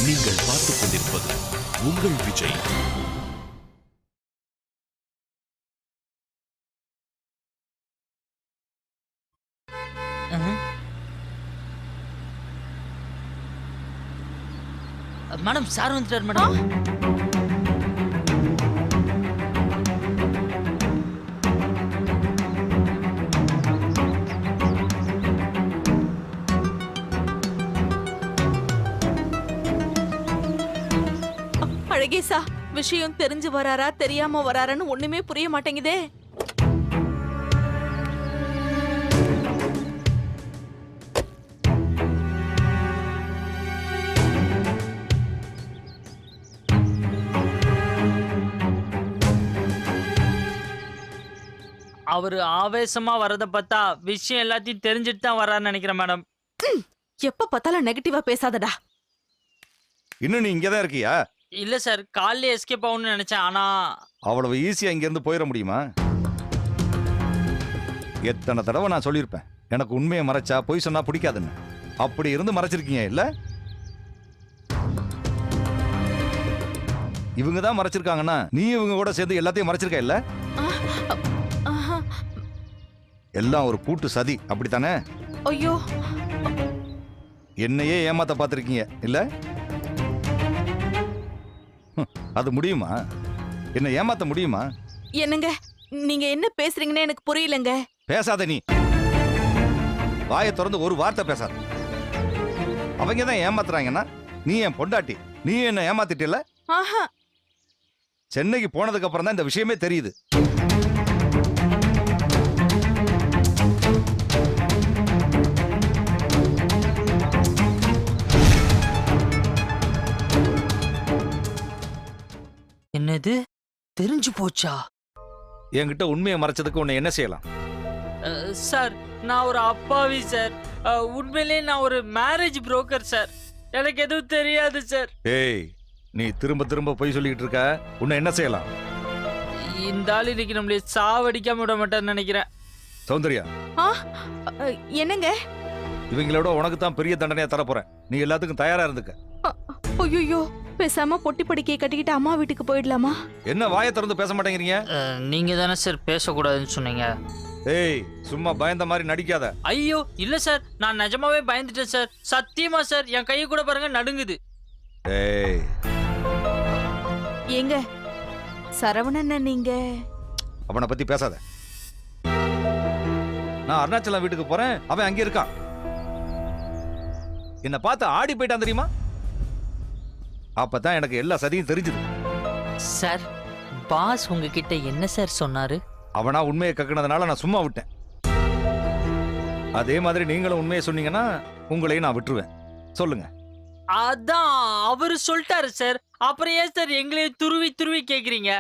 நீங்கள் பார்த்துக் கொண்டிருப்பது உங்கள் விஜய். மேடம் சார் வந்துட்டார் மேடம். அழகேசா, விஷயம் தெரிஞ்சு வராரா தெரியாம வராரான்னு ஒண்ணுமே புரிய மாட்டேங்குதே. அவரு ஆவேசமா வரத பார்த்தா விஷயம் எல்லாத்தையும் தெரிஞ்சுட்டு தான் வரான்னு நினைக்கிறேன் மேடம். எப்ப பார்த்தாலும் நெகட்டிவா பேசாதடா. இன்னும் நீ இங்கதான் இருக்கியா? இல்ல சார், காலையில எஸ்கேப் ஆகணும்னு நினைச்சேன். ஆனா அவ்வளவு ஈஸியா இங்க இருந்து போயிட முடியுமா? எத்தனை தடவை நான் சொல்லியிருப்பேன், எனக்கு உண்மையை மறைச்சா பொய் சொன்னா பிடிக்காதுன்னு. அப்படி இருந்து மறைச்சிருக்கீங்க இல்ல? இவங்க தான் மறைச்சிருக்காங்கன்னா நீ இவங்க கூட சேர்ந்து எல்லாத்தையும் மறைச்சிருக்க இல்ல? எல்லாம் ஒரு கூட்டு சதி, அப்படித்தானே? ஐயோ, என்னையே ஏமாத்த பார்த்திருக்கீங்க இல்ல? அது முடியுமா? என்ன ஏமாத்த முடியுமா? என்னங்க நீங்க என்ன பேசுறீங்கன்னு எனக்கு புரியலங்க. பேசாத, நீ வாயை திறந்து ஒரு வார்த்தை பேசாத. அவங்க தான் ஏமாத்துறாங்கன்னா நீ என் பொண்டாட்டி, நீ என்ன ஏமாத்திட்டில்ல? ஆஹா, சென்னைக்கு போனதுக்கு அப்புறம் தான் இந்த விஷயமே தெரியுது. என்னது தெரிஞ்சு போச்சா? என்கிட்ட உண்மையை மறைச்சதுக்கு உன்னை என்ன செய்யலாம்? சார், நான் ஒரு அப்பாவி சார். உண்மையிலே நான் ஒரு மேரேஜ் புரோக்கர் சார். எனக்கு எதுவும் தெரியாது சார். ஏய், நீ திரும்ப திரும்ப பொய் சொல்லிட்டு இருக்க. உன்னை என்ன செய்யலாம்? இந்த ஆள் இன்னைக்கு நம்மளே சாவடிக்காம விட மாட்டேன்னு நினைக்கிறேன். சௌந்தர்யா, என்னங்க? இவங்களோட உனக்கு தான் பெரிய தண்டனையா தரப்போறேன். நீ எல்லாத்துக்கும் தயாரா இருந்துக்க. ஐயோ, பேசாம பொட்டி படிக்கையை கட்டிக்கிட்டு அம்மா வீட்டுக்கு போயிடலாமா? என்ன வாயை திறந்து பேச மாட்டேங்கிறீங்க? நீங்க தானே சார் பேசக்கூடாதுன்னு சொன்னீங்க. ஏய், சும்மா பயந்த மாதிரி நடிக்காத. ஐயோ இல்ல சார், நான் நிஜமாவே பயந்துட்டேன் சார். சத்தியமா சார், என் கையை கூட பாருங்க நடுங்குது. ஏய், ஏங்க சரவணன், நீங்க அவனை பத்தி பேசாத. நான் அருணாச்சலம் வீட்டுக்கு போறேன், அவன் அங்கே இருக்கான். என்ன பார்த்து ஆடி போயிட்டான் தெரியுமா? அப்பதான் எனக்கு எல்லா சதியும் தெரிஞ்சது. சார், பாஸ் உங்ககிட்ட என்ன சார் சொன்னாரு? அவனா உண்மையை கக்குனதுனால நான் சும்மா விட்டேன். அதே மாதிரி நீங்களும் உண்மையை சொன்னீங்கன்னா உங்களையும் நான் விட்டுருவேன். சொல்லுங்க. அதான் அவரு சொல்லிட்டாரு சார். அப்புறம் ஏன் சார் எங்களையும் துருவி துருவி கேக்குறீங்க?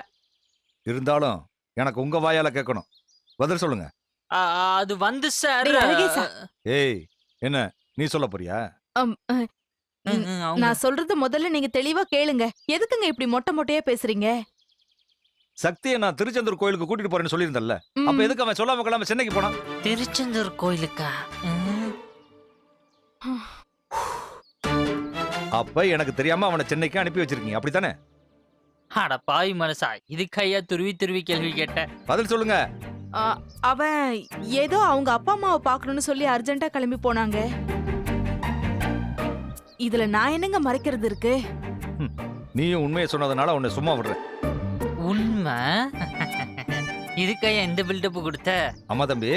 இருந்தாலும் எனக்கு உங்க வாயால கேட்கணும். பதில் சொல்லுங்க. அது வந்து சார். ஏய், என்ன நீ சொல்ல போறியா? நான் சொல்றது முதல்ல நீங்க தெளிவா கேளுங்க. எதுக்குங்க இப்படி மொட்டை மொட்டையா பேசுறீங்க? சக்தியை நான் திருச்செந்தூர் கோயிலுக்கு கூட்டிட்டு போறேன்னு சொல்லியிருந்தல்ல, அப்ப எதுக்கு அவன் சொல்லாம கொள்ளாம சென்னைக்கு போனான்? திருச்செந்தூர் கோயிலுக்கா? அப்ப எனக்கு தெரியாம அவனை சென்னைக்கு அனுப்பி வச்சிருக்கீங்க, அப்படித்தானே? அட பாவி மனசா, இதுக்கையா துருவி துருவி கேள்வி கேட்டேன். பதில் சொல்லுங்க. அவன் ஏதோ அவங்க அப்பா அம்மாவை பாக்கணும்னு சொல்லி அர்ஜென்ட்டா கிளம்பி போனாங்க. இதுல நான் என்னங்க மறைக்கிறது இருக்கு? நீயும் உண்மையை சொன்னதுனால உன்னை சும்மா விடுறேன். உண்மை? இதுக்கையா இந்த பில்டப் கொடுத்த? அம்மா தம்பி,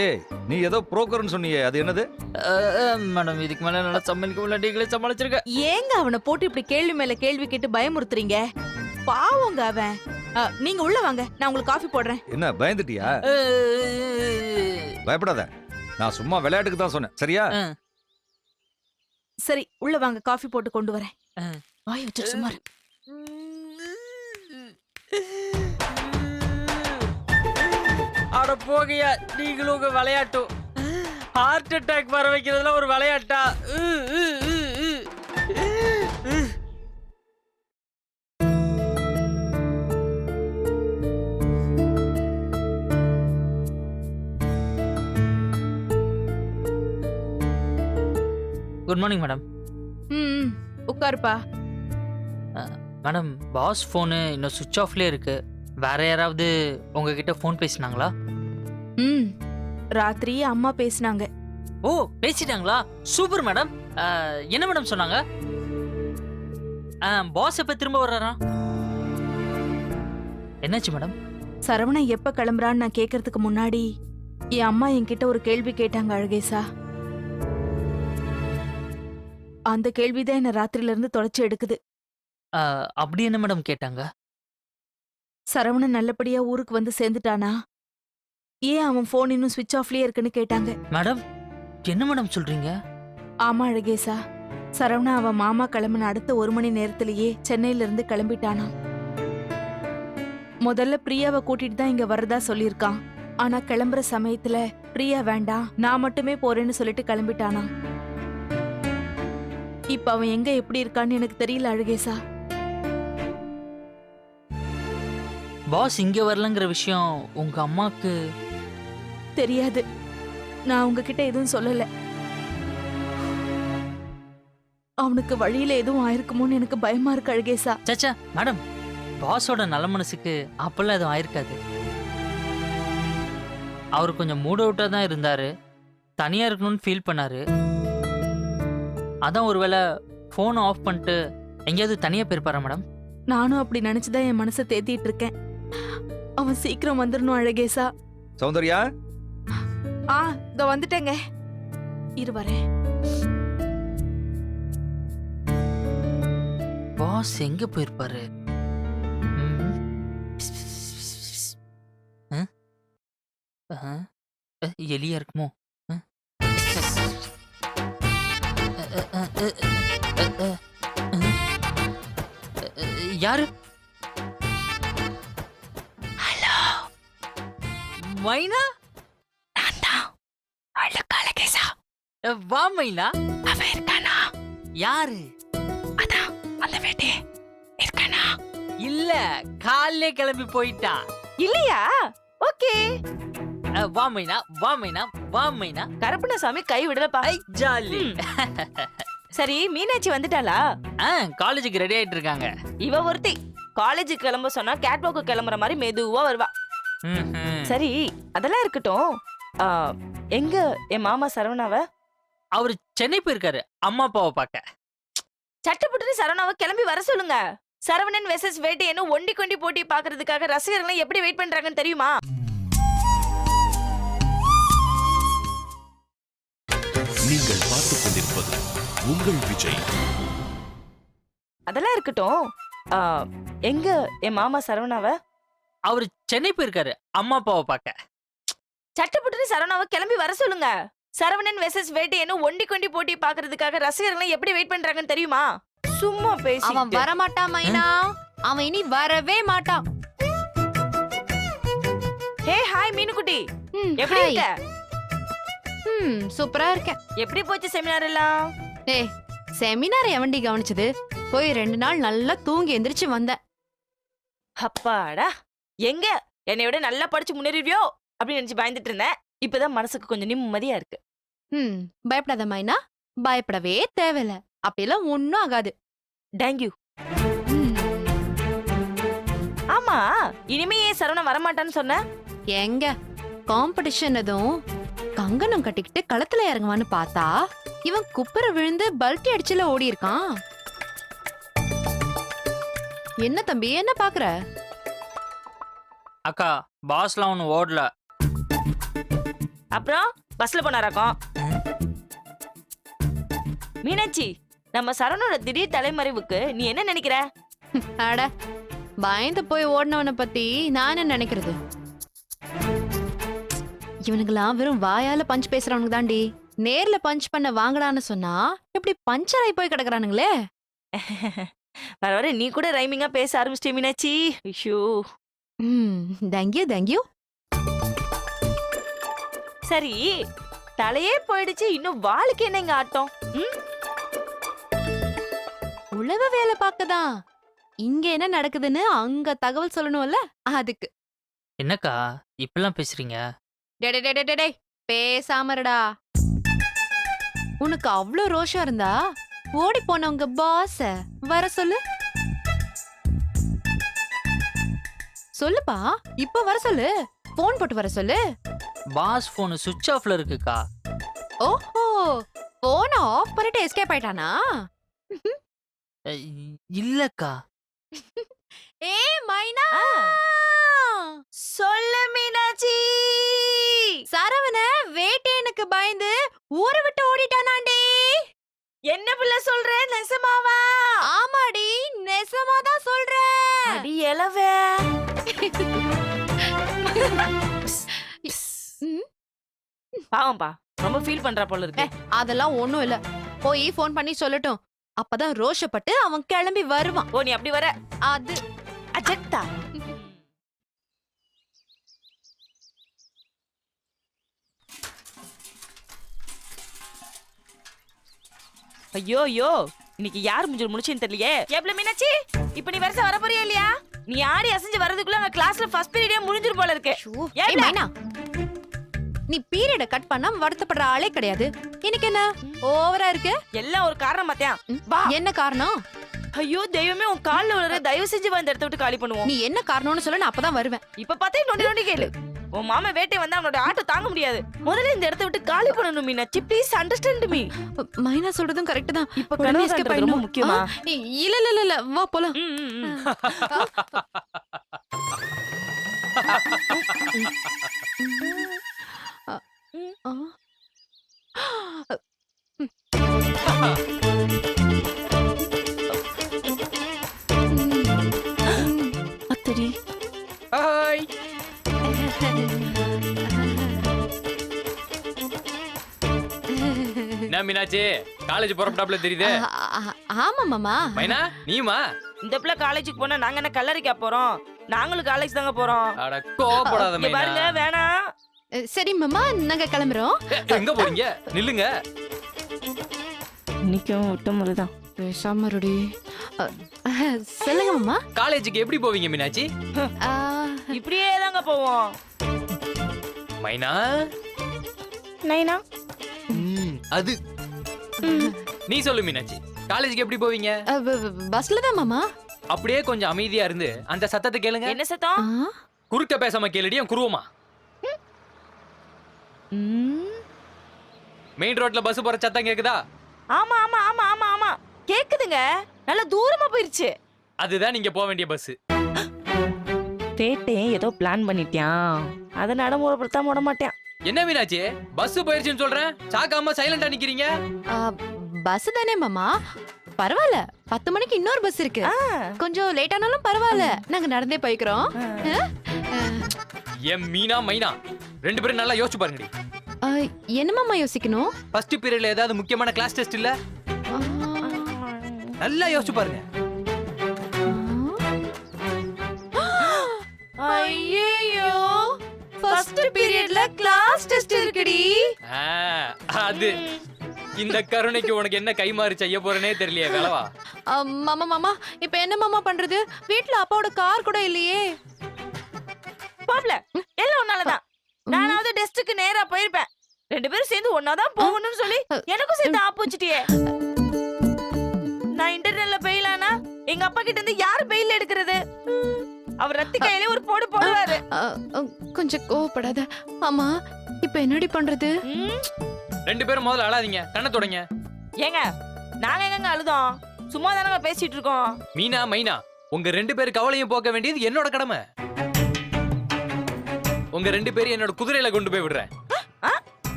நீ ஏதோ புரோக்கர்னு சொன்னியே, அது என்னது? மேடம், இதுக்கு மேல நல்லா சமாளிக்க முடியல. சமாளிச்சிருக்க. ஏங்க அவனை போட்டு இப்படி கேள்வி மேல கேள்வி கேட்டு பயமுறுத்துறீங்க? பாவங்க அவன். நீங்க உள்ள வாங்க, நான் உங்களுக்கு காஃபி போடுறேன். என்ன பயந்துட்டியா? பயப்படாத, நான் சும்மா விளையாட்டுக்கு தான் சொன்னேன், சரியா? சரி, உள்ள வாங்க, காஃபி போட்டு கொண்டு வரேன். வாய் வச்சு சும்மா இரு. அட போகையா, நீங்களும் உங்க விளையாட்டும். ஹார்ட் அட்டாக் வர வைக்கிறதுல ஒரு விளையாட்டா? Good morning madam. உட்காருப்பா. மேடம் பாஸ் ஃபோனு இன்னும் சுவிட்ச் ஆஃப்லேயே இருக்கு. வேற யாராவது உங்ககிட்ட ஃபோன் பேசினாங்களா? ம் ராத்திரி அம்மா பேசினாங்க. ஓ பேசிட்டாங்களா? Super madam. என்ன மேடம் சொன்னாங்க? பாஸ் எப்ப திரும்ப வர்றாரா? என்னாச்சு மேடம்? சரவணன் எப்ப கிளம்புறான்னு நான் கேக்குறதுக்கு முன்னாடி என் அம்மா என்கிட்ட ஒரு கேள்வி கேட்டாங்க அழகேசா. அந்த கேள்விதான் என்ன ராத்திரில இருந்து தொலைச்சு எடுக்குது. அப்படி என்ன மேடம் கேட்டாங்க? சரவணன் நல்லபடியா ஊருக்கு வந்து சேர்ந்துட்டானா, ஏன் அவன் போன் இன்னும் சுவிட்ச் ஆஃப்லயே இருக்குன்னு கேட்டாங்க. மேடம் என்ன மேடம் சொல்றீங்க? ஆமா அழகேசா, சரவணன் அவன் மாமா கிளம்பின அடுத்த 1 மணி நேரத்திலேயே சென்னையில இருந்து கிளம்பிட்டானா. முதல்ல பிரியாவை கூட்டிட்டு தான் இங்க வரதா சொல்லியிருக்கான். ஆனா கிளம்புற சமயத்துல பிரியா வேண்டாம், நான் மட்டுமே போறேன்னு சொல்லிட்டு கிளம்பிட்டானா. இப்ப அவன் எங்க எப்படி இருக்கான்னு எனக்கு தெரியல அழகேசா. பாஸ் இங்க வரலங்கிற விஷயம் உங்க அம்மாக்கு தெரியாது. நான் உங்ககிட்ட எதுவும் சொல்லல. அவனுக்கு வழியில எதுவும் ஆயிருக்குமோன்னு எனக்கு பயமா இருக்கு அழகேசா. சச்சா மேடம், பாஸோட நல்ல மனசுக்கு அப்பெல்லாம் எதுவும் ஆயிருக்காது. அவர் கொஞ்சம் மூட் அவுட்டா தான் இருந்தாரு, தனியா இருக்கணும்னு ஃபீல் பண்ணாரு. அதான் ஒருவேளை ஃபோன் ஆஃப் பண்ணிட்டு எங்கேயாவது தனியா போயிருப்பாரா மேடம்? நானும் அப்படி நினைச்சுதான் என் மனசை தேத்திட்டு இருக்கேன். அவன் சீக்கிரம் வந்துடணும் அழகேசா. சௌந்தர்யா, இதோ வந்துட்டேங்க. இரு வரேன். பாஸ் எங்க போயிருப்பாரு? எலியா இருக்குமோ? யாரு? ஹலோ மைனா. வா மைனா. அவன் இருக்கானா? யாரு? அதான் அந்த வேட்டே இருக்கானா? இல்ல, காலையிலே கிளம்பி போயிட்டா. இல்லையா? ஓகே. வா மைனா, வா மைனா, வா மைனா. கருப்பணசாமி கை விடலப்பா. ஐ ஜாலி. சரி, மீனாட்சி வந்துட்டாளா? காலேஜுக்கு ரெடி ஆயிட்டு இருக்காங்க. இவ ஒருத்தி காலேஜுக்கு கிளம்ப சொன்னா கேட்வாக்கு கிளம்புற மாதிரி மெதுவா வருவா. சரி, அதெல்லாம் இருக்கட்டும். எங்க என் மாமா சரவணாவ? அவரு சென்னை போயிருக்காரு அம்மா அப்பாவை பார்க்க. சட்டப்பட்டு சரவணாவை கிளம்பி வர சொல்லுங்க. சரவணன் வெர்சஸ் வேட்டையன்னு ஒண்டி கொண்டி போட்டி பாக்குறதுக்காக ரசிகர்கள் எப்படி வெயிட் பண்றாங்கன்னு தெரியுமா? நீங்கள் பார்த்துக் கொண்டிருப்பது உங்கள் விஜய். அதெல்லாம் இருக்கட்டும். எங்க என் மாமா சரவணாவ? அவரு சென்னை போயிருக்காரு அம்மா அப்பாவை பார்க்க. சட்டப்பட்டு சரவணாவை கிளம்பி வர சொல்லுங்க. சரவணன் வெர்சஸ் வேட்டையன்னு ஒண்டி கொண்டி போட்டி பாக்குறதுக்காக ரசிகர்கள் எப்படி வெயிட் பண்றாங்கன்னு தெரியுமா? சும்மா பேசி. அவன் வரமாட்டான் மைனா. அவன் இனி வரவே மாட்டான். ஹே ஹாய் மீனுக்குட்டி, எப்படி இருக்க? சூப்பரா இருக்கேன். எப்படி போச்சு செமினார் எல்லாம்? ஏய், செமினார் எவண்டி கவனிச்சது? போய் 2 நாள் நல்லா தூங்கி எந்திரிச்சு வந்தேன். அப்பாடா, எங்க என்னை விட நல்லா படிச்சு முன்னேறிவியோ அப்படின்னு நினைச்சு பயந்துட்டு இருந்தேன். இப்பதான் மனசுக்கு கொஞ்சம் நிம்மதியா இருக்கு. பயப்படாத மைனா, பயப்படவே தேவையில்ல. அப்படியெல்லாம் ஒன்னும் ஆகாது. தேங்க்யூ. ஆமா, இனிமே ஏன் சரவணன் வரமாட்டான்னு சொன்ன? எங்க காம்படிஷன் எதுவும் கங்கணம் கட்டிக்கிட்டு களத்துல இறங்குவான்னு பார்த்தா இவன் குப்புற விழுந்து பல்ட்டி அடிச்சுல ஓடி இருக்கான். என்ன தம்பி, என்ன பாக்குற? அக்கா, பாஸ்லாம் ஒண்ணு ஓடல. அப்புறம் பஸ்ல போனாராக்கும். மீனாட்சி, நம்ம சரவணோட திடீர் தலைமறைவுக்கு நீ என்ன நினைக்கிற? அட, பயந்து போய் ஓடினவனை பத்தி நான் என்ன நினைக்கிறது? இவனுங்களாம் வெறும் வாயால பஞ்ச் பேசுறவனுங்க தாண்டி. நேர்ல பஞ்ச் பண்ண வாங்கடான்னு சொன்னா இப்படி பஞ்சர் ஆகி போய் கிடக்குறானுங்களே. வர வர நீ கூட ரைமிங்கா பேச ஆரம்பிச்சிட்டே மீனாட்சி. ஐயோ. Thank you thank you. சரி, தலையே போயிடுச்சு, இன்னும் வாளுக்கு என்ன இங்க ஆட்டம்? உழவ வேலை பார்க்கதான். இங்க என்ன நடக்குதுன்னு அங்க தகவல் சொல்லணும்ல, அதுக்கு. என்னக்கா இப்பெல்லாம் பேசுறீங்க? டே பேசாமடா. உனக்கு அவ்ளோ ரோஷம் இருந்தா ஓடி போன உங்க பாஸ வர சொல்லு. சொல்லுப்பா, இப்ப வர சொல்லு. போன் போட்டு வர சொல்லு. பாஸ் போன் சுவிட்ச் ஆஃப்ல இருக்குக்கா. ஓஹோ, போன ஆஃப் பண்ணிட்டு எஸ்கேப் ஆயிட்டானா? இல்லக்கா. ஏ மைனா, சொல்லு மீனாட்சி. சரவண வேட்டையனுக்கு பயந்து ஊரை விட்டு ஓடிட்டானாண்டி. என்ன பிள்ளை சொல்ற? நெசமாவா? ஆமாடி, நெசமாதான் சொல்றேன். அடி எலவே. பாவம்பா, ரொம்ப ஃபீல் பண்றா போல இருக்கு. அதெல்லாம் ஒண்ணும் இல்ல. போய் போன் பண்ணி சொல்லட்டும். அப்பதான் ரோஷப்பட்டு அவன் கிளம்பி வருவான். ஓ, நீ அப்படி வர. அது அஜக்தா. ஐயோ ஐயோ, இன்னைக்கு யார் முஞ்சல் முடிச்சுன்னு தெரியலையே. எவ்வளவு மீனாட்சி, இப்ப நீ வருஷம் வர போறியா இல்லையா? நீ ஆடி அசைஞ்சு வர்றதுக்குள்ள அங்க கிளாஸ்ல ஃபர்ஸ்ட் பீரியடே முடிஞ்சிரும் போல இருக்கு. ஏய் மைனா, நீ பீரியட கட் பண்ணா வருத்தப்படுற ஆளே கிடையாது. இன்னைக்கு என்ன ஓவரா இருக்கு? எல்லாம் ஒரு காரணம் மாத்தியான். வா. என்ன காரணம்? ஐயோ தெய்வமே, உன் கால்ல விழுற, தயவு செஞ்சு வந்து இடத்த விட்டு காலி பண்ணுவோம். நீ என்ன காரணம்னு சொல்ல, நான் அப்பதான் வருவேன். இப்ப பார்த்தே நொண்டி நொண்டி கேளு. உன் மாமா வேட்டை வந்தா அவனோட ஆட்டம் தாங்க முடியாது. முதல்ல இந்த இடத்த விட்டு காலி பண்ணணும் மீனாட்சி. Please understand me. மைனா சொல்றதும் கரெக்ட் தான். இப்ப கனவு காண்றது ரொம்ப முக்கியமா? இல்ல இல்ல இல்ல, வா போலாம். அத்தடி. ஹாய். என்ன மீனாட்சி, காலேஜ் போறப்படாப்ல தெரியுது. ஆமா மாமா. மைனா, நீமா? இந்த பிள்ளை காலேஜுக்கு போனா நாங்க என்ன கல்லறைக்கா போறோம்? நாங்களும் காலேஜ் தாங்க போறோம். அட கோபப்படாத இங்க மைனா. பாருங்க, வேணாம். சரி மாமா, நாங்க கிளம்புறோம். எங்க போறீங்க? நில்லுங்க. இன்னைக்கும் விட்ட முறைதான். பேசாம இருடி. சொல்லுங்க மாமா. காலேஜுக்கு எப்படி போவீங்க மீனாட்சி? இப்படியே தாங்க போவோம். மைனா, நைனா, அது நீ சொல்லு மீனாட்சி, காலேஜுக்கு எப்படி போவீங்க? பஸ்ல தான் மாமா. அப்படியே கொஞ்சம் அமைதியா இருந்து அந்த சத்தத்தை கேளுங்க. என்ன சத்தம்? குறுக்க பேசாம கேளுடி, குருவமா. மெயின் ரோட்ல பஸ் போற சத்தம் கேக்குதா? ஆமா ஆமா ஆமா ஆமா ஆமா, கேக்குதுங்க. நல்ல தூரமா போயிருச்சு. அதுதான் நீங்க போக வேண்டிய பஸ். பேட்டே ஏதோ பிளான் பண்ணிட்டான். அதை நடைமுறைப்படுத்தாம விட மாட்டேன். என்ன மீனாட்சி, பஸ் போயிருச்சுன்னு சொல்றேன், சாக்காம சைலண்டா நிக்கிறீங்க? பஸ் தானே மாமா, பரவாயில்ல. 10 மணிக்கு இன்னொரு பஸ் இருக்கு. கொஞ்சம் லேட் ஆனாலும் பரவாயில்ல, நாங்க நடந்தே போய்க்கிறோம். என் மீனா மைனா ரெண்டு பேரும் நல்லா யோசிச்சு பாருங்கடி. என்ன மாமா யோசிக்கணும்? ஃபர்ஸ்ட் பீரியட்ல ஏதாவது முக்கியமான கிளாஸ் டெஸ்ட் இல்ல? நல்லா யோசிச்சு பாருங்க. ஐயோ, ஃபர்ஸ்ட் பீரியட்ல கிளாஸ் டெஸ்ட் இருக்குடி. அது இந்த கருணைக்கு உனக்கு என்ன கைமாறு செய்ய போறேனே தெரியலையே வேலவா. மாமா மாமா, இப்ப என்ன மாமா பண்றது? வீட்ல அப்பாவோட கார் கூட இல்லையே. பாப்ல எல்லாம் ஒன்னாலதான். நானாவது டெஸ்டுக்கு நேரா போயிருப்பேன். ரெண்டு பேரும் சேர்ந்து ஒன்னாதான் போகணும்னு சொல்லி எனக்கும் சேர்த்து ஆப்போசிட்டியே. நான் இன்டர்னல்ல பெயில் ஆனா எங்க அப்பா கிட்ட இருந்து யாரு பெயில் எடுக்கிறது? அவர் ரத்தி கையில ஒரு போடு போடுவாரு. கொஞ்சம் கோவப்படாத. ஆமா, இப்ப என்னடி பண்றது? ரெண்டு பேரும் முதல்ல அழாதீங்க, கண்ணை தொடங்க. ஏங்க, நாங்க எங்க அழுதோம்? சும்மா தானங்க பேசிட்டு இருக்கோம். மீனா மைனா, உங்க ரெண்டு பேரு கவலையும் போக்க வேண்டியது என்னோட கடமை. உங்க ரெண்டு பேரும் என்னோட குதிரையில கொண்டு போய் விடுறேன்.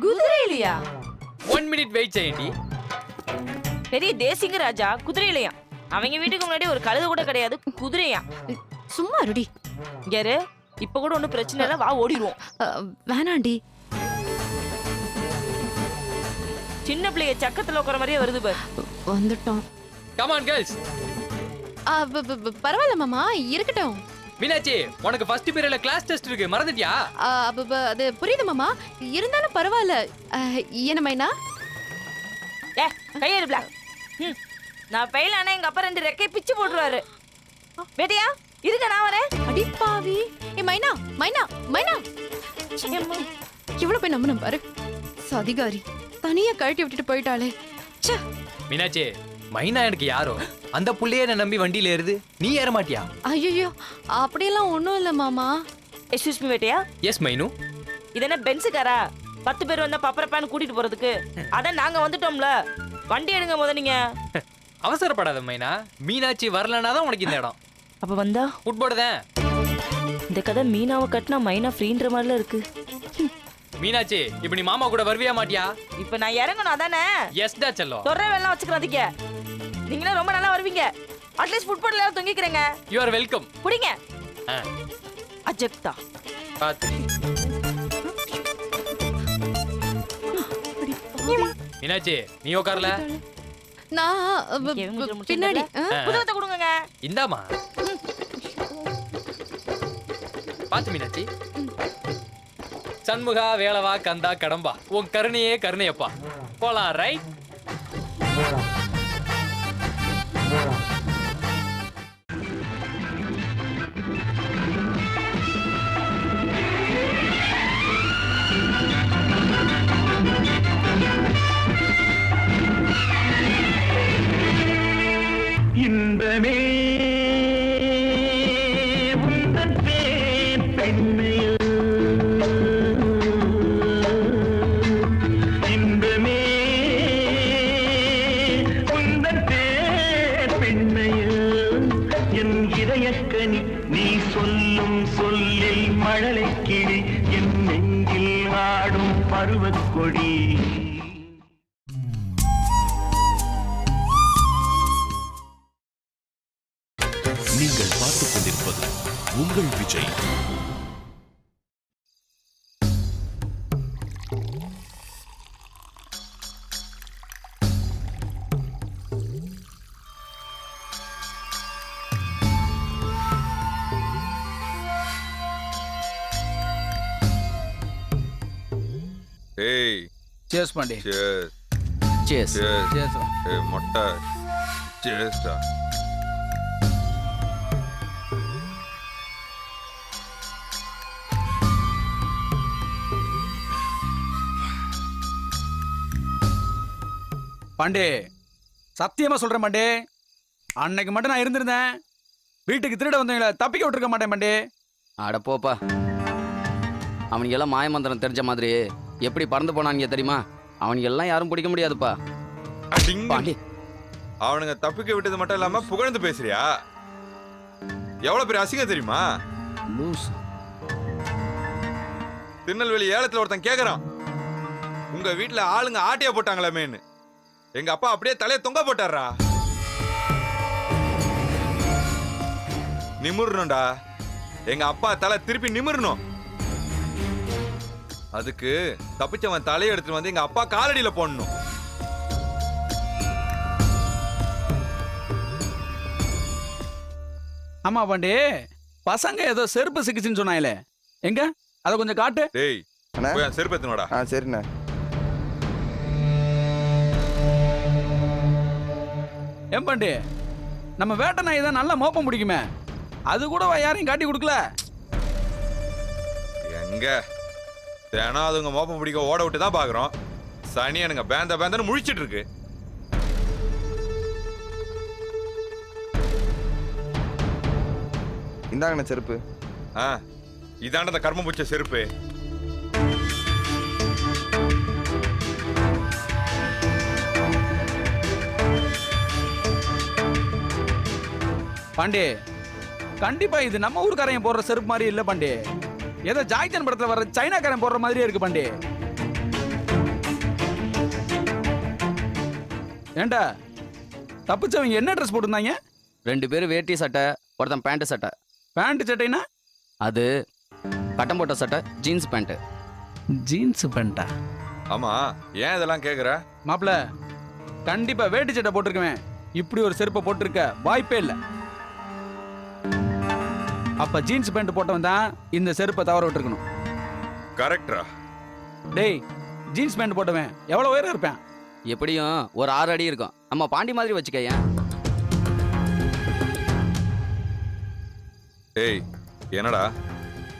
குதிரையிலையா? 1 மினிட் வெயிட் செய்யண்டி. பெரிய தேசிங்க ராஜா குதிரையிலையா? அவங்க வீட்டுக்கு முன்னாடி ஒரு கழுது கூட கிடையாது, குதிரையா? சும்மா இருடி. யாரு இப்ப கூட ஒண்ணும் பிரச்சனை இல்ல, வா ஓடிடுவோம். வேணாண்டி. சின்ன பிள்ளைய சக்கத்துல உட்கார மாதிரியே வருது பாரு. வந்துட்டோம். Come on girls. பரவாயில்ல மாமா, இருக்கட்டும். மீனாட்சி, உனக்கு ஃபர்ஸ்ட் பீரியட்ல கிளாஸ் டெஸ்ட் இருக்கு, மறந்துட்டியா? அது புரியுது மாமா, இருந்தாலும் பரவாயில்ல. என்ன மைனா? கையெடுப்ல. நான் ஃபெயில் ஆனா எங்க அப்பா 2 ரெக்கை பிச்சு போட்டுருவாரு. வேட்டையா இருக்க, நான் வரேன். அடிப்பாவி. மைனா மைனா மைனா, இவ்வளவு போய் நம்பணும் பாரு. சதிகாரி தனியா கழட்டி விட்டுட்டு போயிட்டாளே. மீனாட்சி, மைனா எனக்கு யாரோ, அந்த புள்ளையே என்ன நம்பி வண்டியில ஏறுது, நீ ஏற மாட்டியா? ஐயோ அப்படியெல்லாம் ஒண்ணும் இல்ல மாமா. எக்ஸ்கியூஸ் மீ வேட்டையா, எஸ் மைனு. இது என்ன பென்ஸ் காரா? 10 பேர் வந்தா பப்பரப்பான்னு கூட்டிட்டு போறதுக்கு? அதான் நாங்க வந்துட்டோம்ல, வண்டி எடுங்க முத நீங்க. அவசரப்படாத மைனா, மீனாட்சி வரலனா தான் உனக்கு இந்த இடம். அப்ப வந்தா ஃபுட்போர்டு தான். இந்த கதை மீனாவை கட்டினா மைனா ஃப்ரீன்ற மாதிரில இருக்கு. மீனாட்சி இப்ப நீ மாமா கூட வருவியா மாட்டியா? இப்ப நான் இறங்கணும் அதானே? எஸ் டா செல்லம். தொல்லை வேலை வச்சுக்கிறாதீங்க. நீங்களும் ரொம்ப நல்லா வருவீங்க. அட்லீஸ்ட் ஃபுட்பால்ல தொங்கிக்கிறேங்க. You are welcome. புடிங்க. அஜக்தா. பாத்து. மீனாட்சி நீ உட்கார்ல. நான் பின்னாடி. புத்தகத்தை கொடுங்க. இந்தாமா. பாத்து மீனாட்சி. சண்முகா வேளவா கந்தா கடம்பா, உன் கருணையே கருணையப்பா. போலாம் ரைட். இன்பமே உந்தன் பேர் பெண்மையோ, இன்பமே உந்தன் பேர் பெண்மையோ, என் இதயக்கனி நீ சொல்லும் சொல்லில் மழலை கிளி, என் நெஞ்சில் ஆடும் பருவக்கொடி. நீங்கள் பார்த்துக் கொண்டிருப்பது உங்கள் விஜய். ஏய் சேஸ் பாண்டி. cheers Cheers. cheers சேஸ். ஏய் மொட்டை cheers டா. பாண்டே சத்தியமா சொல்றேன் பாண்டே, அன்னைக்கு மட்டும் நான் இருந்திருந்தேன் வீட்டுக்கு திருட வந்தவங்கள தப்பிக்க விட்டுருக்க மாட்டேன் பாண்டே. அட போப்பா, அவனுக்கு எல்லாம் மாயமந்திரம் தெரிஞ்ச மாதிரி எப்படி பறந்து போனாங்க தெரியுமா? அவனுக்கு எல்லாம் யாரும் பிடிக்க முடியாதுப்பா. அடிங்க. பாண்டி அவனுங்க தப்பிக்க விட்டது மட்டும் இல்லாம புகழ்ந்து பேசுறியா? எவ்வளவு பெரிய அசிங்கம் தெரியுமா? லூஸ். திருநெல்வேலி ஏலத்துல ஒருத்தன் கேக்குறான், உங்க வீட்டுல ஆளுங்க ஆட்டியா போட்டாங்களாமேன்னு. எங்க அப்பா அப்படியே தலையை தொங்க போட்டாரா. நிமிரணும்டா, எங்க அப்பா தலை திருப்பி நிமிரணும். அதுக்கு தப்பிச்சவன் தலையை எடுத்துட்டு வந்து எங்க அப்பா காலடியில போடணும். ஆமா பாண்டே, பசங்க ஏதோ செருப்பு சிக்கிச்சுன்னு சொன்னாங்களே, எங்க அதை கொஞ்சம் காட்டு. டேய் போய் அந்த செருப்பு எடுத்துனோடா. சரிண்ணே. ஏன் பாண்டி, நம்ம வேட்டை நாய் தான் நல்லா மோப்பம் பிடிக்குமே, அது கூட யாரையும் காட்டி கொடுக்கல. எங்க தினம் அதுங்க மோப்பம் பிடிக்க ஓட விட்டு தான் பாக்குறோம். சனியனுங்க பேந்த பேந்தன்னு முழிச்சிட்டு இருக்கு. இந்தாங்கண்ணே செருப்பு. இதாண்ட அந்த கர்மம் பிடிச்ச செருப்பு. பாண்டே கண்டிப்பா இது நம்ம ஊருக்காரன் போடுற செருப்பு மாதிரி இல்ல பாண்டே, ஏதோ ஜாய்சன் படத்துல வர்ற சைனாக்காரன் போடுற மாதிரியே இருக்கு பாண்டே. ஏண்டா தப்பிச்சவங்க என்ன ட்ரெஸ் போட்டிருந்தாங்க? 2 பேரும் வேட்டி சட்டை, ஒருத்தன் பேண்ட் சட்டை. பேண்ட் சட்டைனா? அது கட்டம் போட்ட சட்டை, ஜீன்ஸ் பேண்ட். ஜீன்ஸ் பேண்டா? ஆமா, ஏன் இதெல்லாம் கேக்குற? மாப்ள கண்டிப்பா வேட்டி சட்டை போட்டிருக்கேன், இப்படி ஒரு செருப்பை போட்டிருக்க வாய்ப்பே இல்லை. அப்ப ஜீன்ஸ் பேண்ட் போட்டவன் தான் இந்த செருப்பை தவற விட்டுருக்கணும். கரெக்டா? டேய், ஜீன்ஸ் பேண்ட் போட்டவன் எவ்வளவு உயரம் இருப்பேன்? எப்படியும் ஒரு 6 அடி இருக்கும். நம்ம பாண்டி மாதிரி வச்சுக்க. ஏன் ஏய் என்னடா?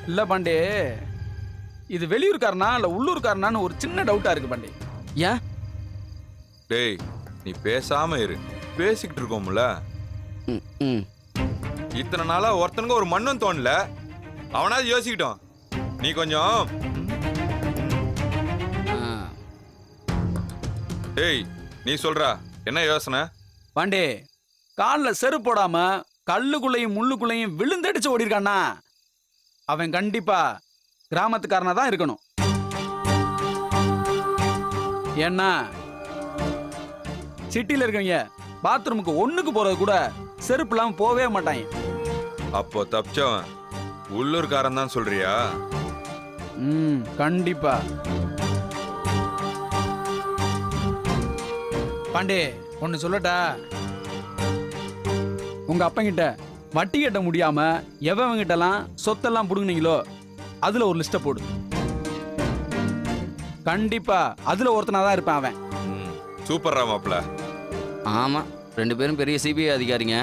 இல்ல பாண்டே, இது வெளியூர்காரனா இல்ல உள்ளூர்காரனான்னு ஒரு சின்ன டவுட்டா இருக்கு பாண்டே. ஏன்? டேய் நீ பேசாம இரு, பேசிக்கிட்டு இருக்கோம்ல. ம், ம். இத்தனை நாளா ஒருத்தனுக்கு ஒரு மண்ணும் தோணல, அவனாவது யோசிக்கிட்டோம். நீ கொஞ்சம் ஆ. டேய், நீ சொல்றா என்ன யோசனை? பாண்டே காலில் செருப்பு போடாம கல்லுக்குள்ளையும் முள்ளுக்குள்ளையும் விழுந்தடிச்சு ஓடி இருக்கானா, அவன் கண்டிப்பா கிராமத்துக்காரனா தான் இருக்கணும். ஏன்னா சிட்டில இருக்கவங்க பாத்ரூமுக்கு ஒண்ணுக்கு போறது கூட செருப்பு இல்லாம போவே மாட்டாங்க. அப்போ தப்பிச்சவன் உள்ளூர்காரன் தான் சொல்றியா? கண்டிப்பா. பாண்டே ஒன்னு சொல்லட்டா, உங்க அப்பங்கிட்ட வட்டி கட்ட முடியாம எவங்கிட்டலாம் சொத்தெல்லாம் புடுங்குனீங்களோ அதுல ஒரு லிஸ்ட போடு. கண்டிப்பா அதுல ஒருத்தனா தான் இருப்பான் அவன். சூப்பர்ரா மாப்ள. ஆமா, 2 பேரும் பெரிய சிபிஐ அதிகாரிங்க.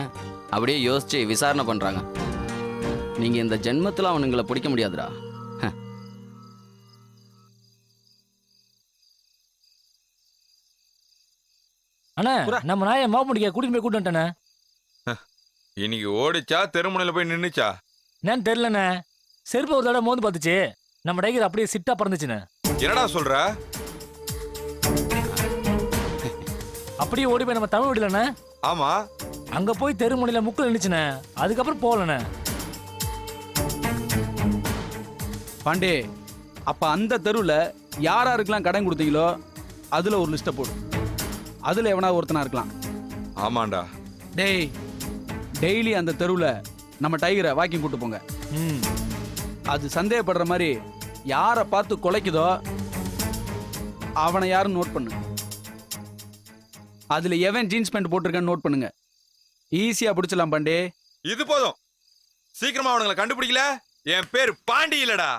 அப்படியே யோசிச்சு விசாரணை பண்றாங்க. நீங்க இந்த ஜென்மத்துல அவனுங்களை பிடிக்க முடியாதுடா. அண்ணா, நம்ம நாயை மாப்பிடிக்க கூட்டிட்டு போய் கூட்டு வந்துட்டேண்ணே. இன்னைக்கு ஓடிச்சா தெருமுனையில போய் நின்னுச்சா? என்னன்னு தெரியலண்ணே, செருப்பு ஒரு தடவை மோந்து பார்த்துச்சு. நம்ம டைகர் அப்படியே சிட்டா பறந்துச்சுண்ணே. என்னடா சொல்ற? அப்படியே ஓடி போய் நம்ம தமிழ் வீடுலண்ணே. ஆமா, அங்க போய் தெருமுனையில முக்குல நின்னுச்சுண்ணே. அதுக்கப்புறம் போகலண்ணே. பாண்டே அப்ப அந்த தெருவில் யாராருக்கெல்லாம் கடன் கொடுத்தீங்களோ அதுல ஒரு லிஸ்ட போடு. அதுல எவனா ஒருத்தனா இருக்கலாம். ஆமாண்டா. டேய், டெய்லி அந்த தெருவில் நம்ம டைகரை வாக்கிங் கூட்டு போங்க. அது சந்தேகப்படுற மாதிரி யாரை பார்த்து குலைக்குதோ அவனை யாரும் நோட் பண்ணு. அதுல எவன் ஜீன்ஸ் பேண்ட் போட்டிருக்கான்னு நோட் பண்ணுங்க. ஈஸியா பிடிச்சலாம் பாண்டே. இது போதும். சீக்கிரமா அவனுங்களை கண்டுபிடிக்கல, என் பேர் பாண்டி இல்லடா.